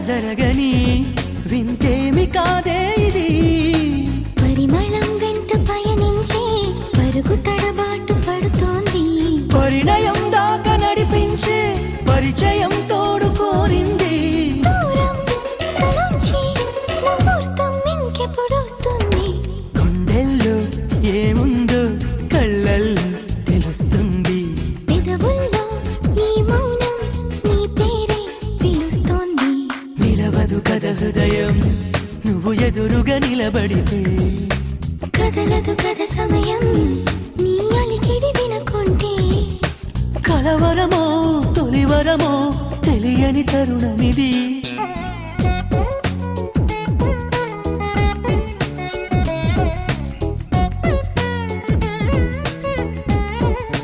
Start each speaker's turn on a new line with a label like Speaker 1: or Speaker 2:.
Speaker 1: జరగని వింతేమి కాదే ఇది
Speaker 2: పరిమళం వెంట పయనించే పరుగు తడబాటు పడుతోంది
Speaker 1: పరిణయం దాకా నడిపించే పరిచయం తోడు కోరింది
Speaker 2: దూరం తలంచి ముహూర్తం ఇంకెప్పుడు వస్తుంది
Speaker 1: గుండెల్లో ఏముందో కళ్ళల్లో తెలుస్తుంది
Speaker 2: పెదవుల్లో ఈ మౌనం నీ పేరే పిలుస్తోంది
Speaker 1: నిలవదు కథ హృదయం నువ్వు ఎదురుగా నిలబడితే
Speaker 2: కదలదు కథ సమయం నీ అలికిడి వినకుంటే
Speaker 1: కలవరమో తొలివరమో తెలియని తరుణమిది